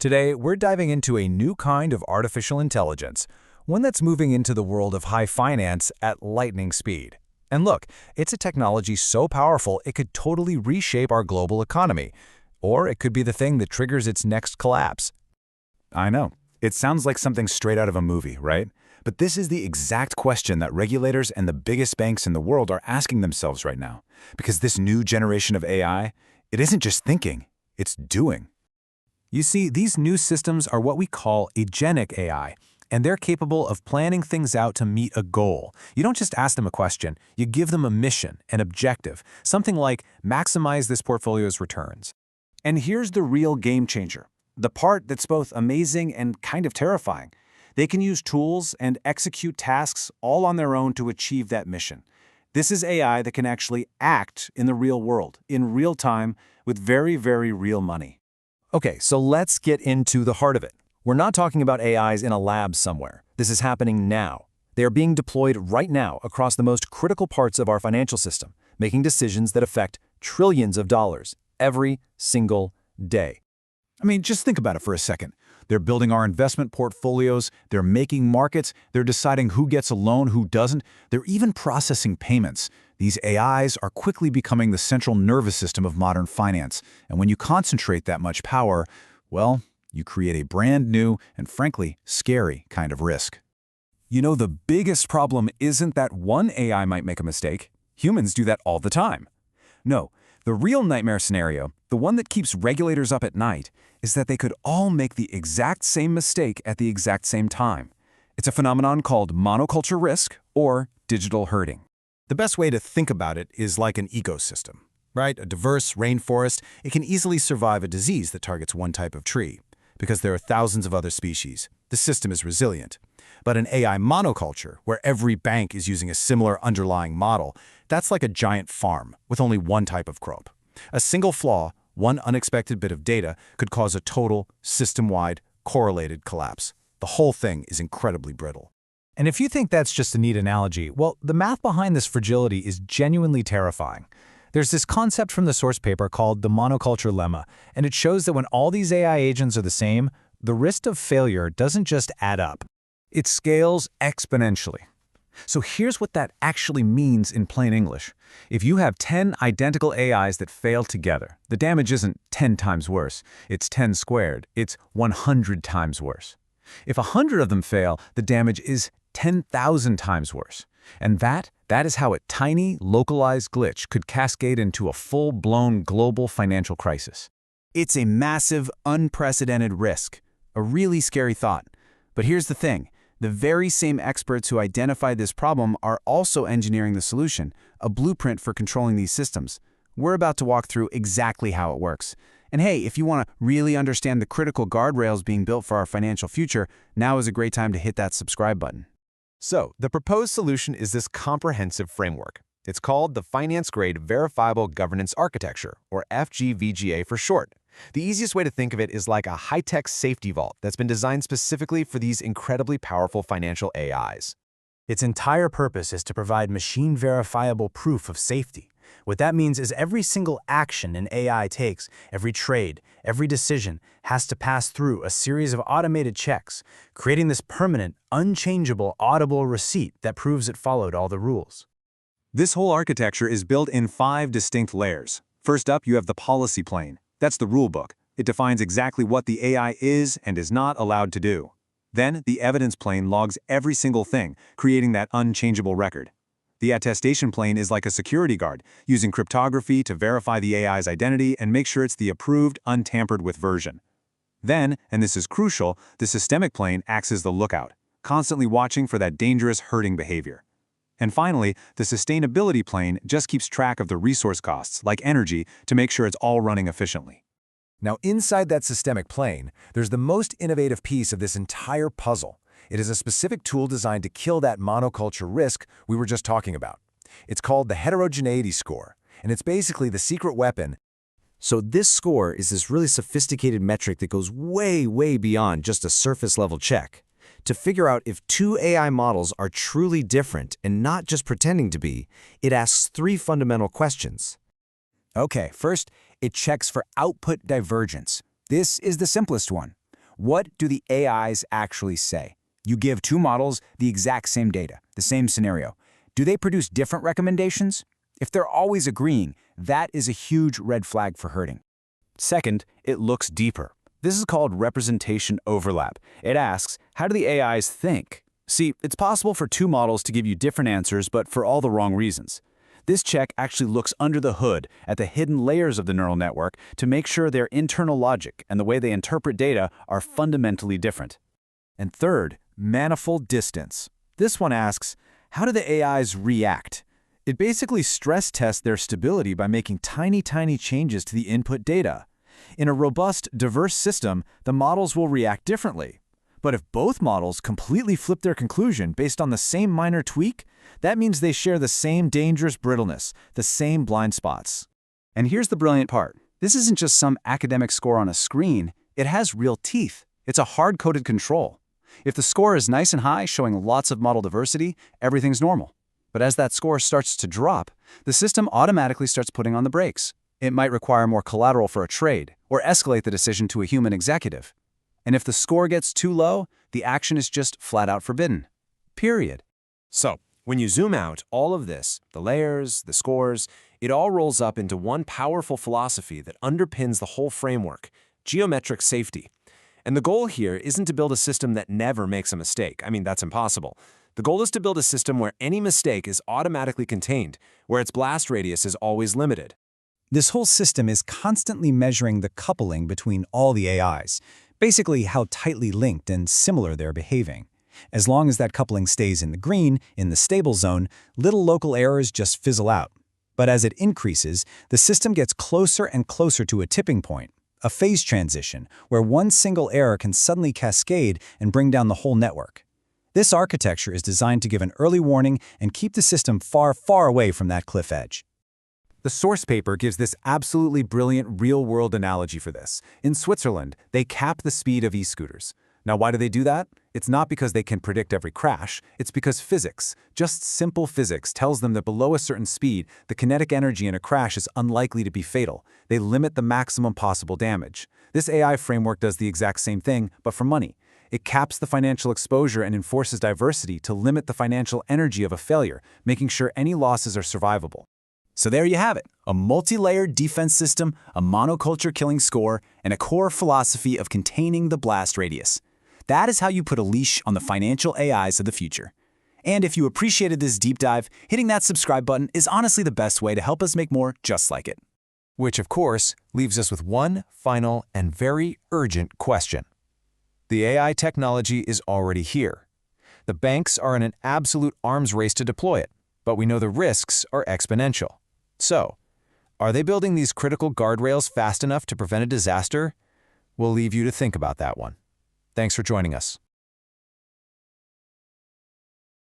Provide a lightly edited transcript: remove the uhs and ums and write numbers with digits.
Today, we're diving into a new kind of artificial intelligence, one that's moving into the world of high finance at lightning speed. And look, it's a technology so powerful it could totally reshape our global economy. Or it could be the thing that triggers its next collapse. I know. It sounds like something straight out of a movie, right? But this is the exact question that regulators and the biggest banks in the world are asking themselves right now. Because this new generation of AI, it isn't just thinking, it's doing. You see, these new systems are what we call agentic AI, and they're capable of planning things out to meet a goal. You don't just ask them a question, you give them a mission, an objective, something like maximize this portfolio's returns. And here's the real game changer, the part that's both amazing and kind of terrifying. They can use tools and execute tasks all on their own to achieve that mission. This is AI that can actually act in the real world, in real time, with very, very real money. Okay, so let's get into the heart of it. We're not talking about AIs in a lab somewhere. This is happening now. They are being deployed right now across the most critical parts of our financial system, making decisions that affect trillions of dollars every single day. I mean, just think about it for a second. They're building our investment portfolios, they're making markets, they're deciding who gets a loan, who doesn't, they're even processing payments. These AIs are quickly becoming the central nervous system of modern finance, and when you concentrate that much power, well, you create a brand new and frankly, scary kind of risk. You know, the biggest problem isn't that one AI might make a mistake. Humans do that all the time. No, the real nightmare scenario, the one that keeps regulators up at night, is that they could all make the exact same mistake at the exact same time. It's a phenomenon called monoculture risk or digital herding. The best way to think about it is like an ecosystem, right? A diverse rainforest, it can easily survive a disease that targets one type of tree. Because there are thousands of other species, the system is resilient. But an AI monoculture, where every bank is using a similar underlying model, that's like a giant farm with only one type of crop. A single flaw, one unexpected bit of data, could cause a total, system-wide, correlated collapse. The whole thing is incredibly brittle. And if you think that's just a neat analogy, well, the math behind this fragility is genuinely terrifying. There's this concept from the source paper called the monoculture lemma, and it shows that when all these AI agents are the same, the risk of failure doesn't just add up. It scales exponentially. So here's what that actually means in plain English. If you have 10 identical AIs that fail together, the damage isn't 10 times worse, it's 10 squared, it's 100 times worse. If 100 of them fail, the damage is 10,000 times worse. And that is how a tiny, localized glitch could cascade into a full-blown global financial crisis. It's a massive, unprecedented risk, a really scary thought. But here's the thing. The very same experts who identified this problem are also engineering the solution, a blueprint for controlling these systems. We're about to walk through exactly how it works. And hey, if you want to really understand the critical guardrails being built for our financial future, now is a great time to hit that subscribe button. So, the proposed solution is this comprehensive framework. It's called the Finance-Grade Verifiable Governance Architecture, or FG-VGA for short. The easiest way to think of it is like a high-tech safety vault that's been designed specifically for these incredibly powerful financial AIs. Its entire purpose is to provide machine-verifiable proof of safety. What that means is every single action an AI takes, every trade, every decision, has to pass through a series of automated checks, creating this permanent, unchangeable, auditable receipt that proves it followed all the rules. This whole architecture is built in 5 distinct layers. First up, you have the policy plane. That's the rulebook. It defines exactly what the AI is and is not allowed to do. Then, the evidence plane logs every single thing, creating that unchangeable record. The attestation plane is like a security guard, using cryptography to verify the AI's identity and make sure it's the approved, untampered with version. Then, and this is crucial, the systemic plane acts as the lookout, constantly watching for that dangerous herding behavior. And finally, the sustainability plane just keeps track of the resource costs, like energy, to make sure it's all running efficiently. Now, inside that systemic plane, there's the most innovative piece of this entire puzzle. It is a specific tool designed to kill that monoculture risk we were just talking about. It's called the Heterogeneity Score, and it's basically the secret weapon. So this score is this really sophisticated metric that goes way, way beyond just a surface-level check. To figure out if 2 AI models are truly different and not just pretending to be, it asks 3 fundamental questions. Okay, first, it checks for output divergence. This is the simplest one. What do the AIs actually say? You give two models the exact same data, the same scenario. Do they produce different recommendations? If they're always agreeing, that is a huge red flag for herding. Second, it looks deeper. This is called representation overlap. It asks, how do the AIs think? See, it's possible for two models to give you different answers, but for all the wrong reasons. This check actually looks under the hood at the hidden layers of the neural network to make sure their internal logic and the way they interpret data are fundamentally different. And third, manifold distance. This one asks, how do the AIs react? It basically stress tests their stability by making tiny changes to the input data. In a robust, diverse system, the models will react differently. But if both models completely flip their conclusion based on the same minor tweak, that means they share the same dangerous brittleness, the same blind spots. And here's the brilliant part. This isn't just some academic score on a screen. It has real teeth. It's a hard-coded control. If the score is nice and high, showing lots of model diversity, everything's normal. But as that score starts to drop, the system automatically starts putting on the brakes. It might require more collateral for a trade, or escalate the decision to a human executive. And if the score gets too low, the action is just flat out forbidden. Period. So, when you zoom out, all of this, the layers, the scores, it all rolls up into one powerful philosophy that underpins the whole framework: geometric safety. And the goal here isn't to build a system that never makes a mistake. I mean, that's impossible. The goal is to build a system where any mistake is automatically contained, where its blast radius is always limited. This whole system is constantly measuring the coupling between all the AIs, basically how tightly linked and similar they're behaving. As long as that coupling stays in the green, in the stable zone, little local errors just fizzle out. But as it increases, the system gets closer and closer to a tipping point, a phase transition, where one single error can suddenly cascade and bring down the whole network. This architecture is designed to give an early warning and keep the system far away from that cliff edge. The source paper gives this absolutely brilliant real-world analogy for this. In Switzerland, they cap the speed of e-scooters. Now, why do they do that? It's not because they can predict every crash. It's because physics, just simple physics, tells them that below a certain speed, the kinetic energy in a crash is unlikely to be fatal. They limit the maximum possible damage. This AI framework does the exact same thing, but for money. It caps the financial exposure and enforces diversity to limit the financial energy of a failure, making sure any losses are survivable. So there you have it, a multi-layered defense system, a monoculture killing score, and a core philosophy of containing the blast radius. That is how you put a leash on the financial AIs of the future. And if you appreciated this deep dive, hitting that subscribe button is honestly the best way to help us make more just like it. Which, of course, leaves us with one final and very urgent question. The AI technology is already here. The banks are in an absolute arms race to deploy it, but we know the risks are exponential. So, are they building these critical guardrails fast enough to prevent a disaster? We'll leave you to think about that one. Thanks for joining us.